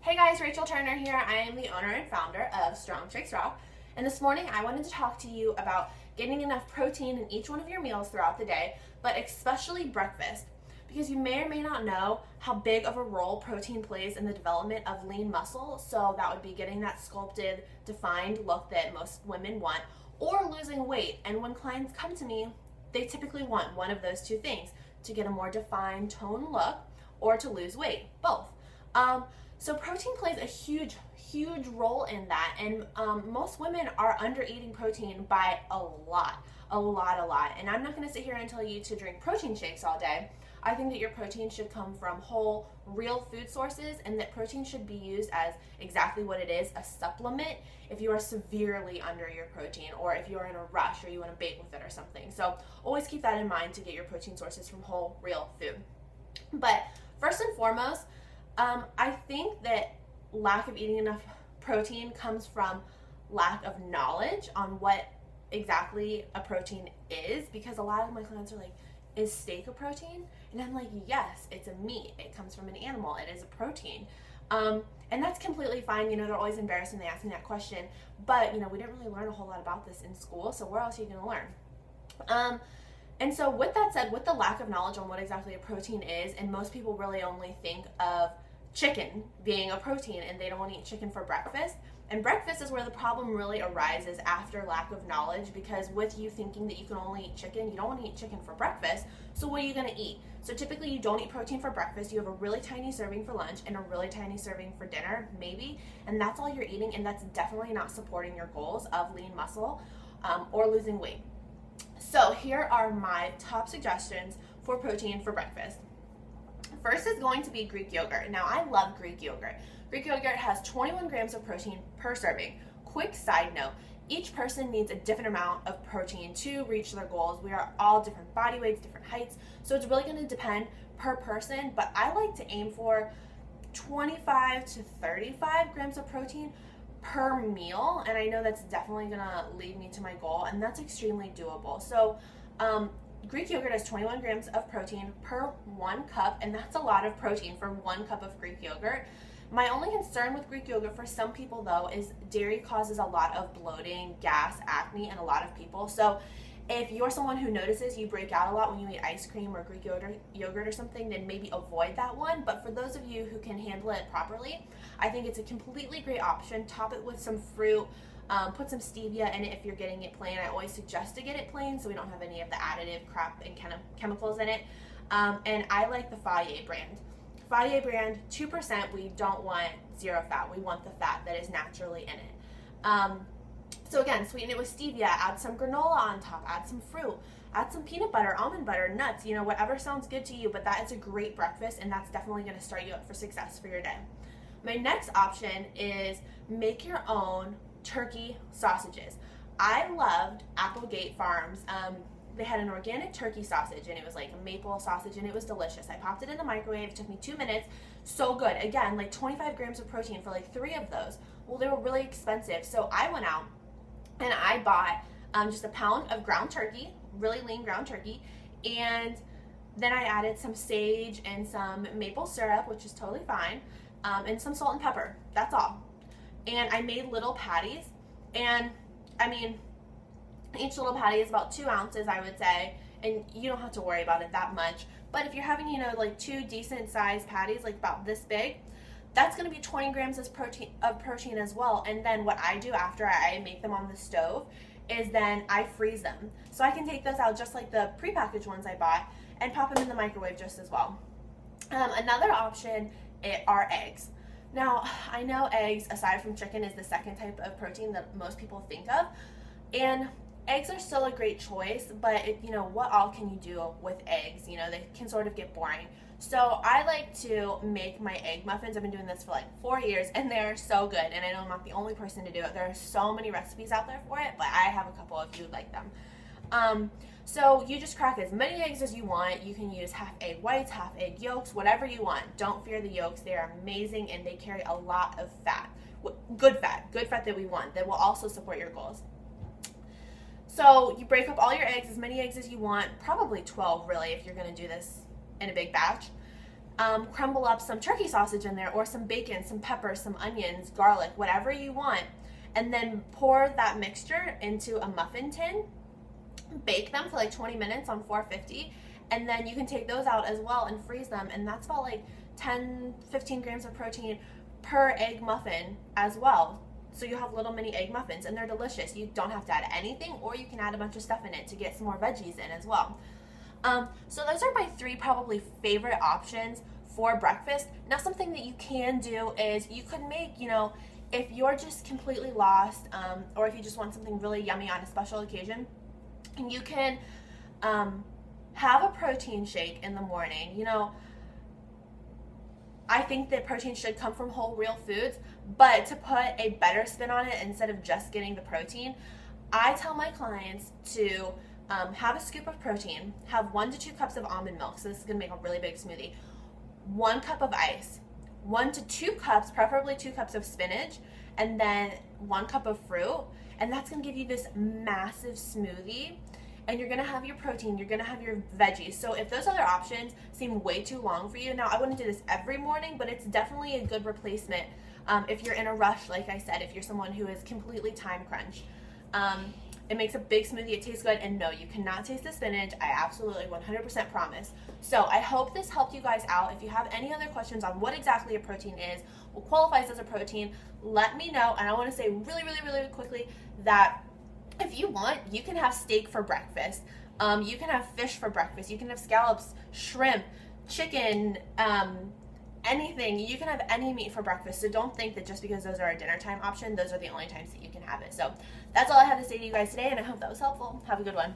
Hey guys, Rachel Turner here. I am the owner and founder of Strong Shakes Raw. And this morning I wanted to talk to you about getting enough protein in each one of your meals throughout the day, but especially breakfast. Because you may or may not know how big of a role protein plays in the development of lean muscle. So that would be getting that sculpted, defined look that most women want, or losing weight. And when clients come to me, they typically want one of those two things: to get a more defined tone look or to lose weight, both. So protein plays a huge role in that, and most women are under eating protein by a lot. And I'm not going to sit here and tell you to drink protein shakes all day. I think that your protein should come from whole, real food sources, and that protein should be used as exactly what it is, a supplement, if you are severely under your protein, or if you're in a rush or you want to bake with it or something. So always keep that in mind to get your protein sources from whole, real food. But first and foremost, I think that lack of eating enough protein comes from lack of knowledge on what exactly a protein is, because a lot of my clients are like, is steak a protein? And I'm like, yes, it's a meat. It comes from an animal. It is a protein. And that's completely fine. You know, they're always embarrassed when they ask me that question. But, you know, we didn't really learn a whole lot about this in school, so where else are you going to learn? And so with that said, with the lack of knowledge on what exactly a protein is, and most people really only think of chicken being a protein, and they don't want to eat chicken for breakfast. And breakfast is where the problem really arises after lack of knowledge, because with you thinking that you can only eat chicken, you don't want to eat chicken for breakfast. So what are you going to eat? So typically you don't eat protein for breakfast. You have a really tiny serving for lunch and a really tiny serving for dinner, maybe, and that's all you're eating, and that's definitely not supporting your goals of lean muscle or losing weight. So here are my top suggestions for protein for breakfast. First is going to be Greek yogurt. Now, I love Greek yogurt. Greek yogurt has 21 grams of protein per serving. Quick side note, each person needs a different amount of protein to reach their goals. We are all different body weights, different heights, so it's really going to depend per person, but I like to aim for 25 to 35 grams of protein per meal, and I know that's definitely going to lead me to my goal, and that's extremely doable. So Greek yogurt has 21 grams of protein per 1 cup, and that's a lot of protein for 1 cup of Greek yogurt. My only concern with Greek yogurt for some people, though, is dairy causes a lot of bloating, gas, acne in a lot of people. So if you're someone who notices you break out a lot when you eat ice cream or Greek yogurt or something, then maybe avoid that one. But for those of you who can handle it properly, I think it's a completely great option. Top it with some fruit. Put some stevia in it if you're getting it plain. I always suggest to get it plain so we don't have any of the additive crap and kind of chemicals in it. And I like the Fage brand. Fage brand, 2%. We don't want zero fat. We want the fat that is naturally in it. So again, sweeten it with stevia, add some granola on top, add some fruit, add some peanut butter, almond butter, nuts, you know, whatever sounds good to you, but that is a great breakfast, and that's definitely going to start you up for success for your day. My next option is make your own turkey sausages. I loved Applegate Farms. They had an organic turkey sausage, and it was like a maple sausage, and it was delicious. I popped it in the microwave. It took me 2 minutes. So good. Again, like 25 grams of protein for like 3 of those. Well, they were really expensive, so I went out and I bought just a pound of ground turkey, really lean ground turkey, and then I added some sage and some maple syrup, which is totally fine, and some salt and pepper. That's all. And I made little patties, and I mean, each little patty is about 2 ounces, I would say, and you don't have to worry about it that much. But if you're having, you know, like 2 decent sized patties, like about this big, that's going to be 20 grams of protein as well. And then what I do after I make them on the stove is then I freeze them. So I can take those out just like the prepackaged ones I bought and pop them in the microwave just as well. Another option are eggs. Now, I know eggs, aside from chicken, is the second type of protein that most people think of. And eggs are still a great choice, but you know, what all can you do with eggs? You know, they can sort of get boring. So I like to make my egg muffins. I've been doing this for like 4 years, and they're so good. And I know I'm not the only person to do it. There are so many recipes out there for it, but I have a couple if you'd like them. So you just crack as many eggs as you want. You can use half egg whites, half egg yolks, whatever you want. Don't fear the yolks. They are amazing, and they carry a lot of fat. Good fat that we want, that will also support your goals. So you break up all your eggs, as many eggs as you want, probably 12 really if you're going to do this in a big batch. crumble up some turkey sausage in there, or some bacon, some pepper, some onions, garlic, whatever you want, and then pour that mixture into a muffin tin. Bake them for like 20 minutes on 450, and then you can take those out as well and freeze them, and that's about like 10-15 grams of protein per egg muffin as well. So you have little mini egg muffins, and they're delicious. You don't have to add anything, or you can add a bunch of stuff in it to get some more veggies in as well. So those are my 3 probably favorite options for breakfast. Now, something that you can do is you could make, if you're just completely lost, or if you just want something really yummy on a special occasion, you can have a protein shake in the morning. I think that protein should come from whole, real foods, but to put a better spin on it, instead of just getting the protein, I tell my clients to have a scoop of protein, have 1 to 2 cups of almond milk, so this is going to make a really big smoothie, 1 cup of ice, 1 to 2 cups, preferably 2 cups of spinach, and then 1 cup of fruit, and that's going to give you this massive smoothie. And you're gonna have your protein, you're gonna have your veggies. So if those other options seem way too long for you, now I wouldn't do this every morning, but it's definitely a good replacement if you're in a rush, like I said, if you're someone who is completely time crunched. It makes a big smoothie, it tastes good, and no, you cannot taste the spinach. I absolutely 100% promise. So I hope this helped you guys out. If you have any other questions on what exactly a protein is, what qualifies as a protein, let me know. And I wanna say really, really, really quickly that if you want, you can have steak for breakfast. You can have fish for breakfast. You can have scallops, shrimp, chicken, anything. You can have any meat for breakfast. So don't think that just because those are a dinner time option, those are the only times that you can have it. So that's all I have to say to you guys today, and I hope that was helpful. Have a good one.